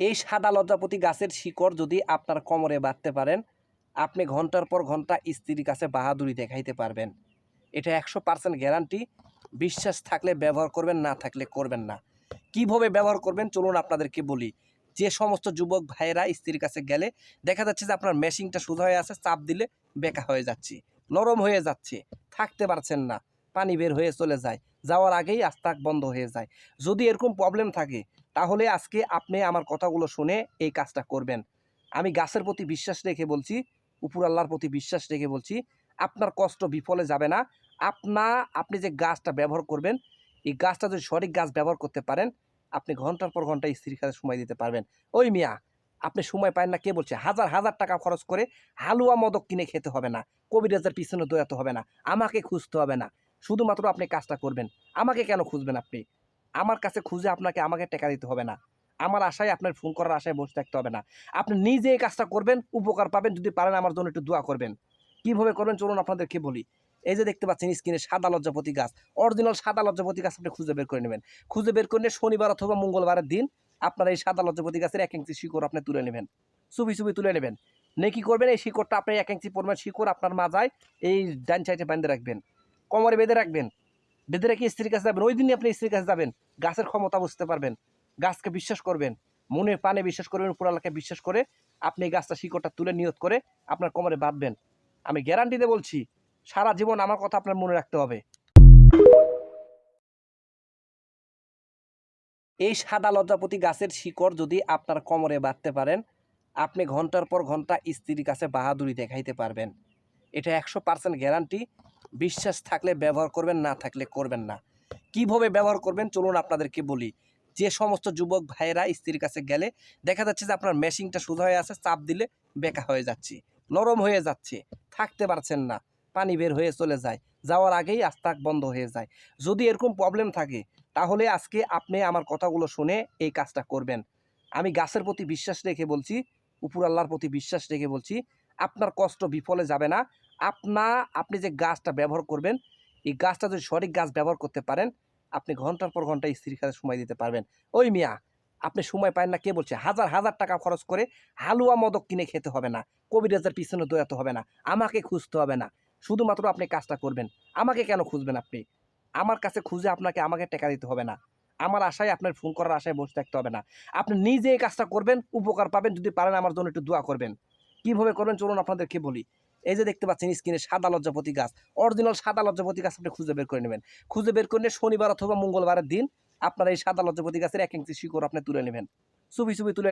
এই সাদা লজ্জাপতি গাছের শিকড় যদি আপনার কোমরে বাঁধতে পারেন, আপনি ঘন্টার পর ঘন্টা স্ত্রীর কাছে বাহাদুরি দেখাইতে পারবেন। এটা 100% গ্যারান্টি। বিশ্বাস থাকলে ব্যবহার করবেন, না থাকলে করবেন না। কিভাবে ব্যবহার করবেন চলুন আপনাদেরকে বলি। যে সমস্ত যুবক ভাইয়েরা স্ত্রীর কাছে গেলে দেখা যাচ্ছে যে আপনার মেশিনটা সোজা হয়ে আছে, চাপ দিলে বেঁকা হয়ে যাচ্ছে, নরম হয়ে যাচ্ছে, থাকতে পারছেন না, পানি বের হয়ে চলে যায়, যাওয়ার আগেই আস্তাক বন্ধ হয়ে যায়। যদি এরকম প্রবলেম থাকে তাহলে আজকে আপনি আমার কথাগুলো শুনে এই কাজটা করবেন। আমি গাছের প্রতি বিশ্বাস রেখে বলছি, উপর আল্লাহর প্রতি বিশ্বাস রেখে বলছি, আপনার কষ্ট বিফলে যাবে না। আপনি যে গাছটা ব্যবহার করবেন, এই গাছটা যদি সঠিক গাছ ব্যবহার করতে পারেন, আপনি ঘন্টার পর ঘন্টা স্ত্রীর কাছে সময় দিতে পারবেন। ওই মিয়া, আপনি সময় পান না কে বলছে? হাজার হাজার টাকা খরচ করে হালুয়া মদক কিনে খেতে হবে না, কবিরাজের পিছনে দৌড়াতে হবে না, আমাকে খুঁজতে হবে না। শুধুমাত্র আপনি কাজটা করবেন। আমাকে কেন খুঁজবেন আপনি? আমার কাছে খুঁজে আমাকে টাকা দিতে হবে না। আমার আশায়, আপনার ফোন করার আশায় বসে থাকতে হবে না। আপনি নিজে এই কাজটা করবেন, উপকার পাবেন। যদি পারেন আমার জন্য একটু দোয়া করবেন। কিভাবে করবেন চলুন আপনাদেরকে বলি। এই যে দেখতে পাচ্ছেন স্ক্রিনে সাদা লজ্জাপতি গাছ, অরিজিনাল সাদা লজ্জাপতি গাছ আপনি খুঁজে বের করে নেবেন। খুঁজে বের করে নিয়ে শনিবার অথবা মঙ্গলবারের দিন আপনারা এই সাদা লজ্জাপতি গাছের 1 ইঞ্চি শিকড় আপনি তুলে নেবেন, চুপি চুপি তুলে নেবেন। নিয়ে কি করবেন, এই শিকড়টা আপনি 1 ইঞ্চি পরিমাণ শিকড় আপনার মাজায় এই ডান সাইডে বেঁধে রাখবেন, কোমরে বেঁধে রাখবেন। বেঁধে রেখে স্ত্রীর কাছে যাবেন। ওই দিনই আপনি স্ত্রীর কাছে যাবেন, গাছের ক্ষমতা বুঝতে পারবেন। গাছকে বিশ্বাস করবেন, মনে প্রাণে বিশ্বাস করবেন, উপর আল্লাহকে বিশ্বাস করে আপনি এই গাছটা শিকড়টা তুলে নিয়ত করে আপনার কোমরে বাঁধবেন। আমি গ্যারান্টি দিয়ে বলছি, সারা জীবন আমার কথা আপনার মনে রাখতে হবে। এই সাদা লজ্জাপতি গাছের শিকড় যদি আপনার কোমরে বাঁধতে পারেন, আপনি ঘন্টার পর ঘন্টা স্ত্রীর কাছে বাহাদুরি দেখাইতে পারবেন। এটা 100% গ্যারান্টি। বিশ্বাস থাকলে ব্যবহার করবেন, না থাকলে করবেন না। কিভাবে ব্যবহার করবেন চলুন আপনাদেরকে বলি। যে সমস্ত যুবক ভাইয়েরা স্ত্রীর কাছে গেলে দেখা যাচ্ছে যে আপনার মেশিনটা সোজা হয়ে আছে, চাপ দিলে বেঁকা হয়ে যাচ্ছে, নরম হয়ে যাচ্ছে, থাকতে পারছেন না, পানি বের হয়ে চলে যায়, যাওয়ার আগেই আস্তাক বন্ধ হয়ে যায়। যদি এরকম প্রবলেম থাকে তাহলে আজকে আপনি আমার কথাগুলো শুনে এই কাজটা করবেন। আমি গাছের প্রতি বিশ্বাস রেখে বলছি, উপর আল্লাহর প্রতি বিশ্বাস রেখে বলছি, আপনার কষ্ট বিফলে যাবে না। আপনি যে গাছটা ব্যবহার করবেন, এই গাছটা যদি সঠিক গাছ ব্যবহার করতে পারেন, আপনি ঘন্টার পর ঘন্টা স্ত্রীর কাছে সময় দিতে পারবেন। ওই মিয়া, আপনি সময় পান না কে বলছে? হাজার হাজার টাকা খরচ করে হালুয়া মদক কিনে খেতে হবে না, কবিরাজের পিছনে দৌড়াতে হবে না, আমাকে খুঁজতে হবে না। শুধুমাত্র আপনি কাজটা করবেন। আমাকে কেন খুঁজবেন আপনি? আমার কাছে খুঁজে আমাকে টাকা দিতে হবে না। আমার আশায়, আপনার ফোন করার আশায় বসে থাকতে হবে না। আপনি নিজে এই কাজটা করবেন, উপকার পাবেন। যদি পারেন আমার জন্য একটু দোয়া করবেন। কিভাবে করবেন চলুন আপনাদেরকে বলি। এই যে দেখতে পাচ্ছেন স্ক্রিনে সাদা লজ্জাপতি গাছ, অরিজিনাল সাদা লজ্জাপতি গাছ আপনি খুঁজে বের করে নেবেন। খুঁজে বের করে নিয়ে শনিবার অথবা মঙ্গলবারের দিন আপনারা এই সাদা লজ্জাপতি গাছের 1 ইঞ্চি শিকড় আপনি তুলে নেবেন, চুপি চুপি তুলে